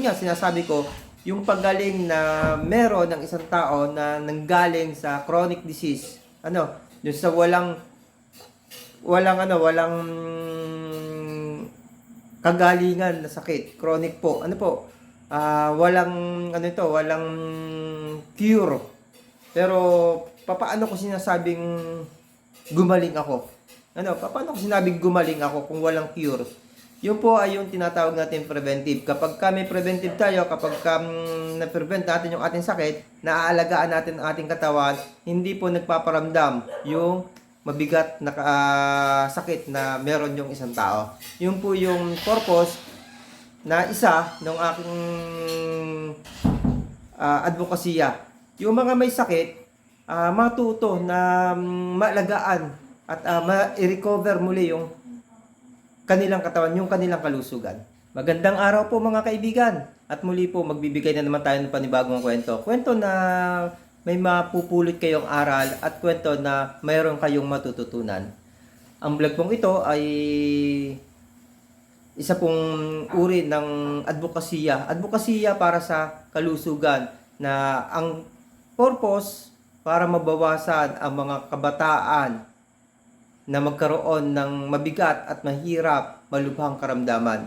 Yun nga, sinasabi ko, yung paggaling na meron ng isang tao na nanggaling sa chronic disease, yung sa walang kagalingan na sakit, chronic po. Walang walang cure. Pero papaano ko sinasabing gumaling ako? Paano ko sinabing gumaling ako kung walang cure? Yun po ay yung tinatawag natin preventive. Kapag may preventive tayo, kapag na-prevent natin yung ating sakit, naaalagaan natin ang ating katawan, hindi po nagpaparamdam yung mabigat na sakit na meron yung isang tao. Yun po yung purpose na isa ng aking advokasya. Yung mga may sakit, matuto na maalagaan at ma-recover muli yung kanilang katawan, yung kanilang kalusugan. Magandang araw po mga kaibigan. At muli po magbibigay na naman tayo ng panibagong kwento. Kwento na may mapupulot kayong aral at kwento na mayroon kayong matututunan. Ang vlog pong ito ay isa pong uri ng advokasya. Advokasya para sa kalusugan na ang purpose para mabawasan ang mga kabataan na magkaroon ng mabigat at mahirap, malubhang karamdaman.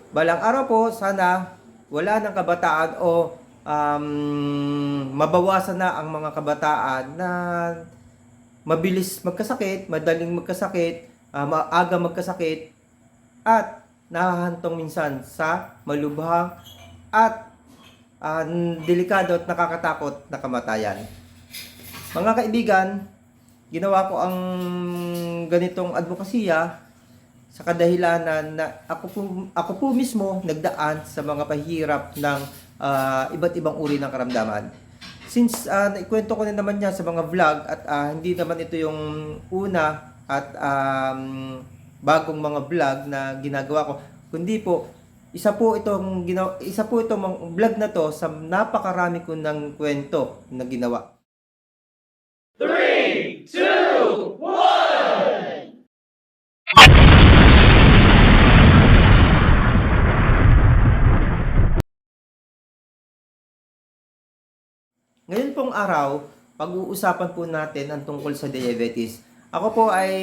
Balang araw po, sana wala ng kabataan o mabawasan na ang mga kabataan na mabilis magkasakit, madaling magkasakit, maaga magkasakit, at nahahantong minsan sa malubhang at delikado at nakakatakot na kamatayan. Mga kaibigan, ginawa ko ang ganitong advokasya sa kadahilanan na ako po mismo nagdaan sa mga pahirap ng iba't ibang uri ng karamdaman. Since naikwento ko na naman yan sa mga vlog at hindi naman ito yung una at bagong mga vlog na ginagawa ko, kundi po isa po itong vlog na to sa napakarami ko ng kwento na ginawa. 3, 2, 1! Ngayon pong araw, pag-uusapan po natin ang tungkol sa diabetes. Ako po ay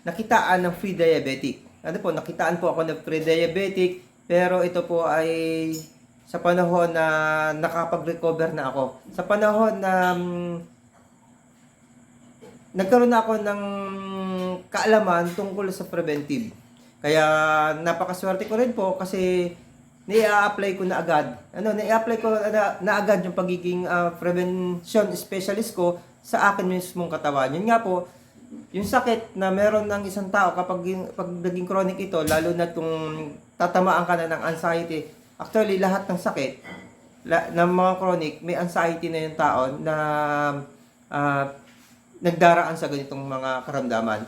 nakitaan ng pre-diabetic. Nakitaan po ako ng pre-diabetic, pero ito po ay sa panahon na nakapag-recover na ako. Sa panahon na nagkaroon na ako ng kaalaman tungkol sa preventive. Kaya napakaswerte ko rin po kasi na-apply ko na agad. Na-apply ko na agad yung pagiging prevention specialist ko sa akin mismong katawan. Yun nga po, yung sakit na meron ng isang tao pag naging chronic ito, lalo na kung tatamaan ka na ng anxiety. Actually, lahat ng sakit ng mga chronic, may anxiety na yung tao na nagdaraan sa ganitong mga karamdaman.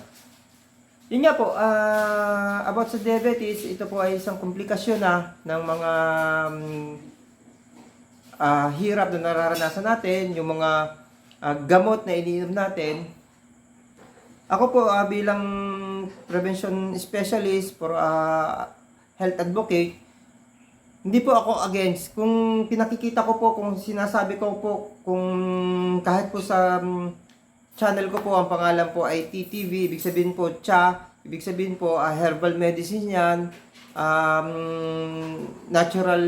Yun nga po, about sa diabetes, ito po ay isang komplikasyon na ng mga hirap na nararanasan natin, yung mga gamot na iniinom natin. Ako po bilang prevention specialist for health advocate, hindi po ako against. Kung pinakikita ko po, kung sinasabi ko po, kung kahit po sa channel ko po, ang pangalan po ay TTV, ibig sabihin po ibig sabihin po herbal medicine yan, natural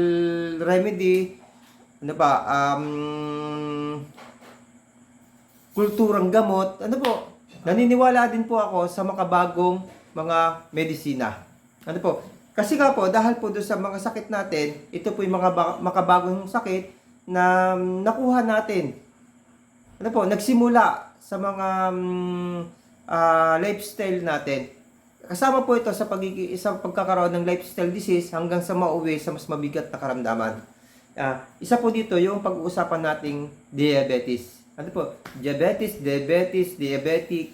remedy, kulturang gamot, naniniwala din po ako sa makabagong mga medisina. Kasi nga po, dahil po doon sa mga sakit natin, ito po yung mga makabagong sakit na nakuha natin. Nagsimula sa mga lifestyle natin. Kasama po ito sa isang pagkakaroon ng lifestyle disease hanggang sa mauwi sa mas mabigat na karamdaman. Isa po dito yung pag-uusapan nating diabetes. Diabetic.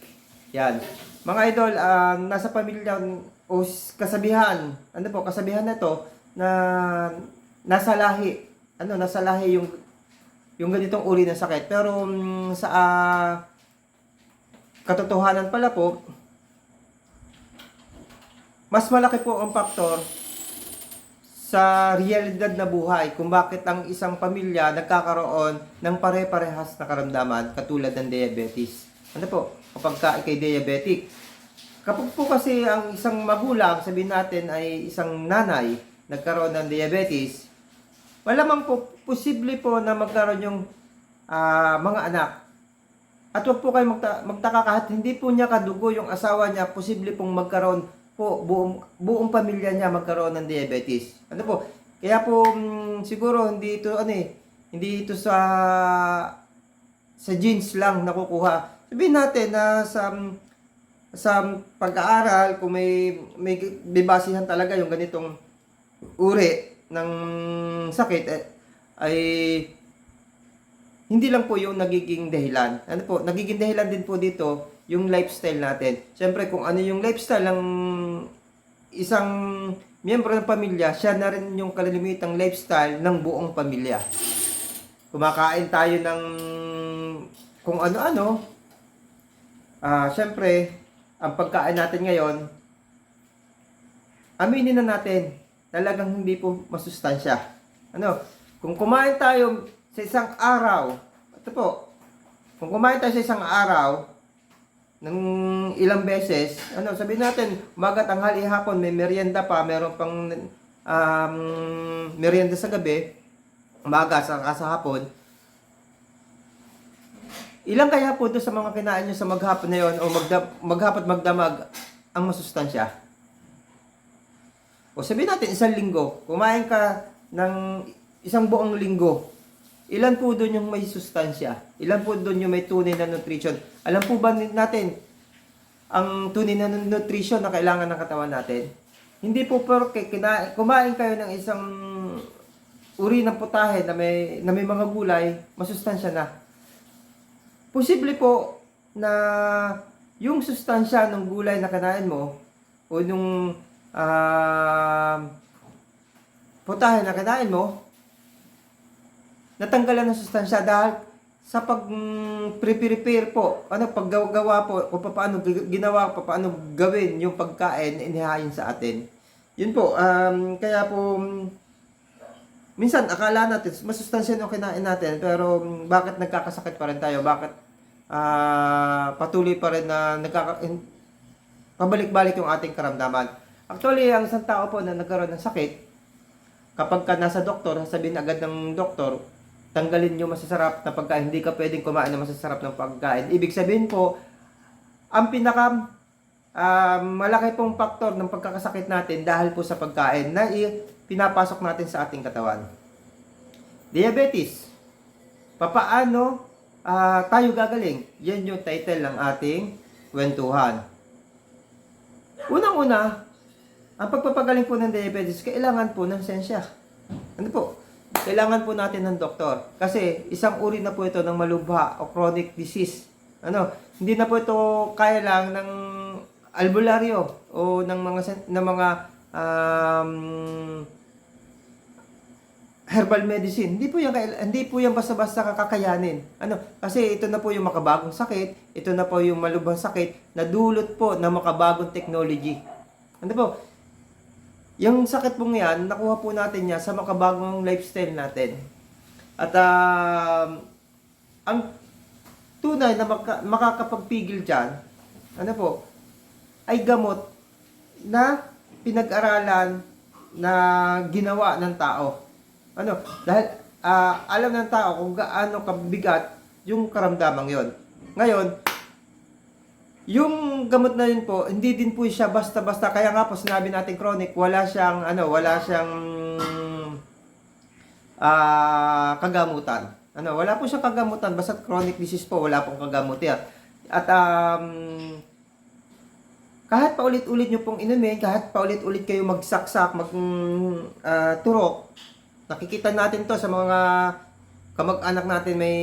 Yan. Mga idol, nasa pamilya o kasabihan, kasabihan na to na nasa lahi. Nasa lahi yung ganitong uri ng sakit. Pero sa katotohanan pala po, mas malaki po ang faktor sa realidad na buhay kung bakit ang isang pamilya nagkakaroon ng pare-parehas na karamdaman katulad ng diabetes. Ano po? Kapag ka ikay diabetic. Kapag po kasi ang isang magulang, sabihin natin ay isang nanay, nagkaroon ng diabetes, malamang po, posible po na magkaroon yung mga anak. At huwag po kayo magtaka kahit hindi po niya kadugo yung asawa niya, posible pong magkaroon po, buong pamilya niya magkaroon ng diabetes. Ano po? Kaya po, siguro hindi ito, hindi ito sa genes lang nakukuha. Sabihin natin na sa pag-aaral, kung may bibasihan talaga yung ganitong uri ng sakit, ay hindi lang po yung nagiging dahilan. Ano po, nagiging dahilan din po dito yung lifestyle natin. Siyempre, kung ano yung lifestyle ng isang miyembro ng pamilya, siya na rin yung kalilimitang lifestyle ng buong pamilya. Kumakain tayo ng kung ano-ano. Siyempre, ang pagkain natin ngayon, aminin na natin, talagang hindi po masustansya. Ano, kung kumain tayo sa isang araw, ito po, kung kumain tayo sa isang araw, ng ilang beses, sabihin natin, umaga, tanghali, hapon, may merienda pa, meron pang merienda sa gabi, umaga, sa hapon, ilang kaya po doon sa mga kinain nyo sa maghapon na yun, o maghapon magdamag, ang masustansya? O sabihin natin, isang linggo, kumain ka ng isang buong linggo, ilan po doon yung may sustansya? Ilan po doon yung may tunay na nutrition? Alam po ba natin ang tunay na nutrition na kailangan ng katawan natin? Hindi po porque kumain kayo ng isang uri ng putahe na may mga gulay, masustansya na. Posible po na yung sustansya ng gulay na kinain mo o yung putahe na kinain mo, natanggalan ng sustansya dahil sa pag-prepare po, paggagawa po, kung paano ginawa, paano gawin yung pagkain na inihain sa atin. Yun po, kaya po, minsan akala natin, masustansya yung kinain natin, pero bakit nagkakasakit pa rin tayo? Bakit patuloy pa rin na pabalik-balik yung ating karamdaman? Actually, ang isang tao po na nagkaroon ng sakit, kapag ka nasa doktor, sasabihin agad ng doktor, tanggalin yung masasarap na pagkain. Hindi ka pwedeng kumain ng masasarap ng pagkain. Ibig sabihin po, ang pinaka malaki pong faktor ng pagkakasakit natin dahil po sa pagkain na pinapasok natin sa ating katawan. Diabetes. Papaano tayo gagaling? Yan yung title ng ating kwentuhan. Unang-una, ang pagpapagaling po ng diabetes, kailangan po ng siyensya. Ano po? Kailangan po natin ng doktor. Kasi isang uri na po ito ng malubha o chronic disease. Hindi na po ito kaya lang ng albularyo o ng mga herbal medicine. Hindi po yan basta-basta kakakayanin. Kasi ito na po yung makabagong sakit, ito na po yung malubhang sakit na dulot po ng makabagong technology. Po? Yung sakit pong yan, nakuha po natin yan sa makabagong lifestyle natin. At ang tunay na makakapagpigil dyan, ay gamot na pinag-aralan na ginawa ng tao. Dahil alam ng tao kung gaano kabigat yung karamdamang yon. Ngayon, yung gamot na yun po, hindi din po siya basta-basta. Kaya nga po sinabi natin chronic, wala siyang kagamutan. Wala po siyang kagamutan, basta chronic disease po, wala pong kagamutan. At kahit paulit-ulit nyo pong inumin, kahit paulit-ulit kayo magsaksak, turok, nakikita natin to sa mga kamag-anak natin may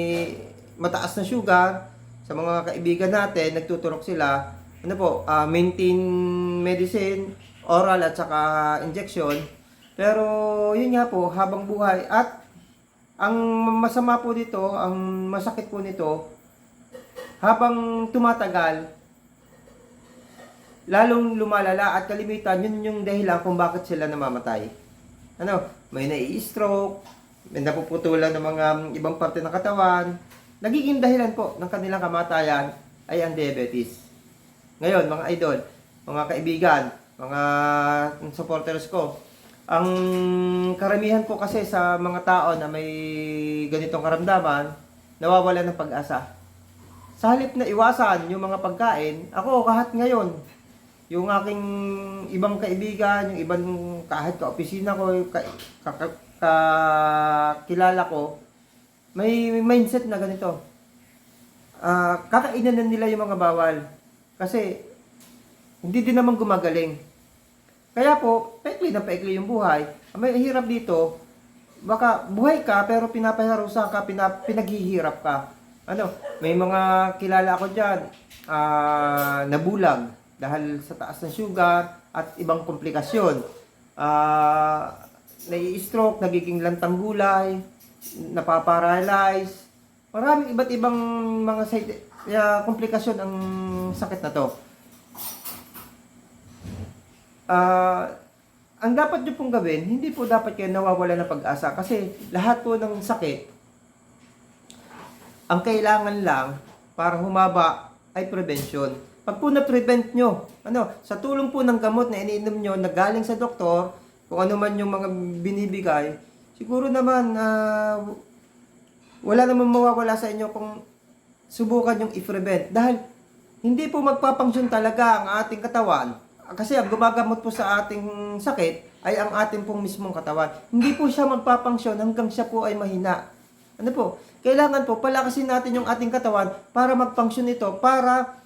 mataas na sugar, sa mga kaibigan natin, nagtuturok sila, maintain medicine, oral at saka injection. Pero yun nga po, habang buhay. At ang masama po dito, ang masakit po nito, habang tumatagal, lalong lumalala at kalimitan, yun yung dahilan kung bakit sila namamatay. may nai-stroke, may napuputulan ng mga ibang parte ng katawan. Nagiging dahilan po ng kanilang kamatayan ay ang diabetes. Ngayon, mga idol, mga kaibigan, mga supporters ko, ang karamihan po kasi sa mga tao na may ganitong karamdaman, nawawala ng pag-asa. Sa halip na iwasan yung mga pagkain, ako kahit ngayon, yung aking ibang kaibigan, yung ibang kahit ka-opisina ko, kilala ko, may mindset na ganito. Kakainan na nila yung mga bawal. Kasi, hindi din naman gumagaling. Kaya po, paikli na paikli yung buhay. May hirap dito, baka buhay ka pero pinapaharusan ka, pinaghihirap ka. May mga kilala ako dyan, nabulag dahil sa taas ng sugar at ibang komplikasyon. Nai-stroke, nagiging lantang gulay, napaparalyze. Maraming iba't ibang mga komplikasyon ang sakit na to. Ang dapat nyo pong gawin, hindi po dapat kayo nawawala ng pag-asa kasi lahat po ng sakit, ang kailangan lang para humaba ay prevention. Pag po na-prevent nyo, sa tulong po ng gamot na iniinom nyo na galing sa doktor, kung ano man yung mga binibigay, siguro naman wala namang mawawala sa inyo kung subukan yung i-prevent. Dahil hindi po magpapangsyon talaga ang ating katawan. Kasi ang gumagamot po sa ating sakit ay ang ating pong mismong katawan. Hindi po siya magpapangsyon hanggang siya po ay mahina. Kailangan po palakasin natin yung ating katawan para magpangsyon ito, para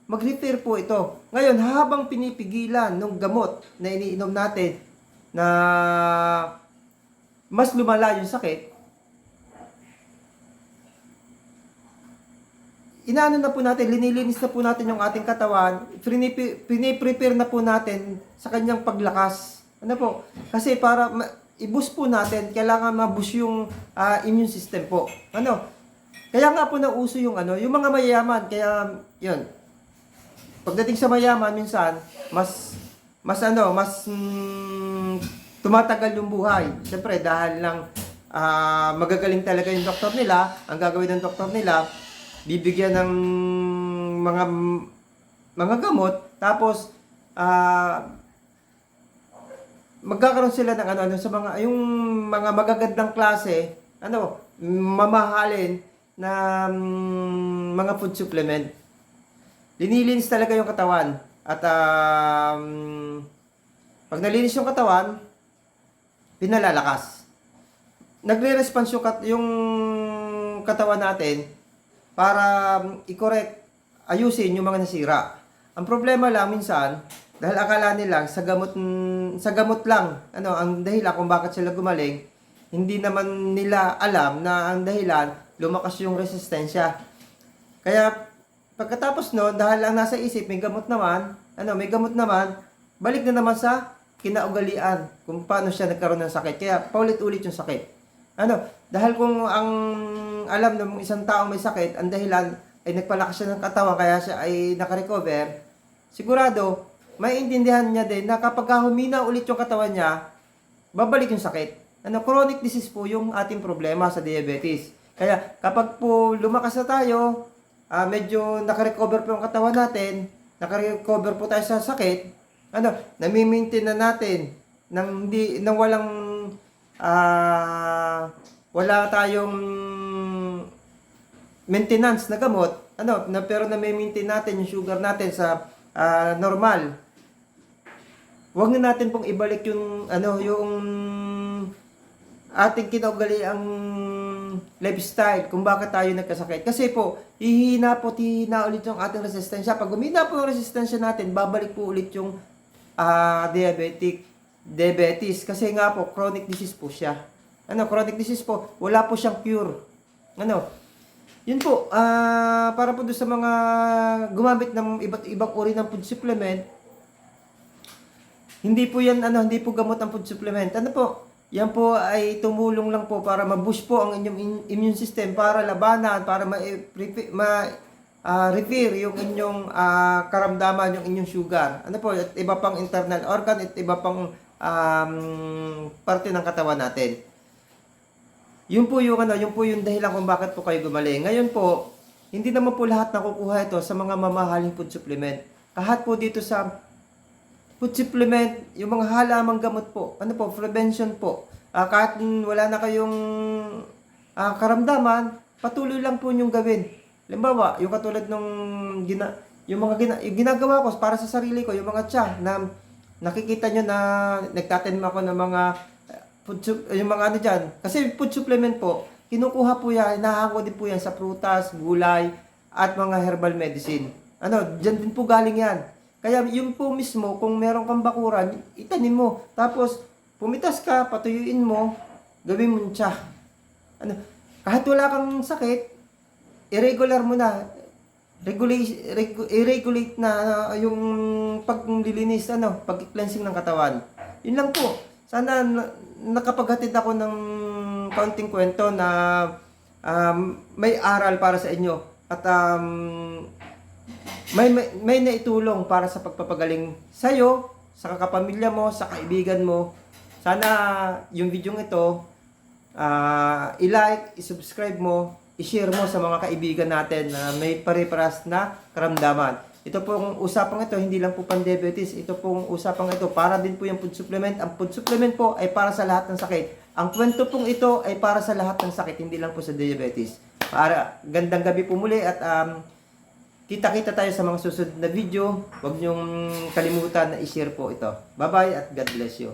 mag-repair po ito. Ngayon, habang pinipigilan ng gamot na iniinom natin na mas lumala yung sakit, inaano na po natin, linilinis na po natin yung ating katawan, piniprepare na po natin sa kanyang paglakas. Kasi para i-boost po natin, kailangan ma-boost yung immune system po. Kaya nga po nauso yung yung mga mayayaman, kaya yun. Pagdating sa mayaman minsan, mas tumatagal yung buhay. Siyempre dahil lang magagaling talaga yung doktor nila, ang gagawin ng doktor nila, bibigyan ng mga gamot, tapos magkakaroon sila ng sa mga yung mga magagandang klase, mamahalin na mga food supplement. Linilinis talaga yung katawan at pag nalinis yung katawan, pinalalakas. Nagre-response yung katawan natin para i-correct, ayusin yung mga nasira. Ang problema lang minsan, dahil akala nila sa gamot lang, ang dahilan kung bakit sila gumaling, hindi naman nila alam na ang dahilan, lumakas yung resistensya. Kaya pagkatapos no, dahil ang nasa isip, may gamot naman, balik na naman sa kinaugalian kung paano siya nagkaroon ng sakit. Kaya paulit-ulit yung sakit. Dahil kung ang alam ng isang tao may sakit, ang dahilan ay nagpalakas siya ng katawan kaya siya ay nakarecover, sigurado, maiintindihan niya din na kapag humina ulit yung katawan niya, babalik yung sakit. Chronic disease po yung ating problema sa diabetes. Kaya kapag po lumakas na tayo, medyo nakarecover po yung katawan natin, nakarecover po tayo sa sakit, nami-maintain na natin nang wala tayong maintenance na gamot, pero na-maintain natin yung sugar natin sa normal. Huwag na natin pong ibalik yung yung ating kinaugaliang lifestyle kung bakit tayo nagkasakit. Kasi po, hihina ulit yung ating resistensya. Pag humina po yung resistensya natin, babalik po ulit yung diabetes. Kasi nga po, chronic disease po siya. Chronic disease po, wala po siyang cure. Yun po, para po doon sa mga gumamit ng iba't ibang uri ng food supplement, hindi po yan, hindi po gamot ang food supplement. Yan po ay tumulong lang po para ma-boost po ang inyong immune system, para labanan, para repair yung inyong karamdaman, yung inyong sugar. At iba pang internal organ, at iba pang parte ng katawan natin. Yun po yung dahilan kung bakit po kayo gumaling. Ngayon po, hindi naman po lahat nakukuha ito sa mga mamahaling food supplement. Kahit po dito sa food supplement, yung mga halamang gamot po, prevention po. Kahit wala na kayong karamdaman, patuloy lang po yung gawin. Halimbawa, yung katulad nung yung ginagawa ko para sa sarili ko, yung mga tiya na nakikita nyo na nagtatanim ako ng mga yung mga dyan. Kasi food supplement po, kinukuha po yan, nahango din po yan sa prutas, gulay, at mga herbal medicine. Dyan din po galing yan. Kaya yun po mismo, kung meron kang bakuran, itanim mo. Tapos, pumitas ka, patuyuin mo, gawin mo siya. Kahit wala kang sakit, irregular mo na. I-regulate na yung paglilinis, pag-cleansing ng katawan. Yun lang po. Sana nakapaghatid ako ng kaunting kwento na may aral para sa inyo. At may naitulong para sa pagpapagaling sa'yo, sa kapamilya mo, sa kaibigan mo. Sana yung video ito, i-like, i-subscribe mo, i-share mo sa mga kaibigan natin na may pare-paras na karamdaman. Ito pong usapang ito, hindi lang po pan-diabetes. Ito pong usapang ito, para din po yung food supplement. Ang food supplement po ay para sa lahat ng sakit. Ang kwento pong ito ay para sa lahat ng sakit, hindi lang po sa diabetes. Gandang gabi po muli at kita-kita tayo sa mga susunod na video. Huwag niyong kalimutan na i-share po ito. Bye-bye at God bless you.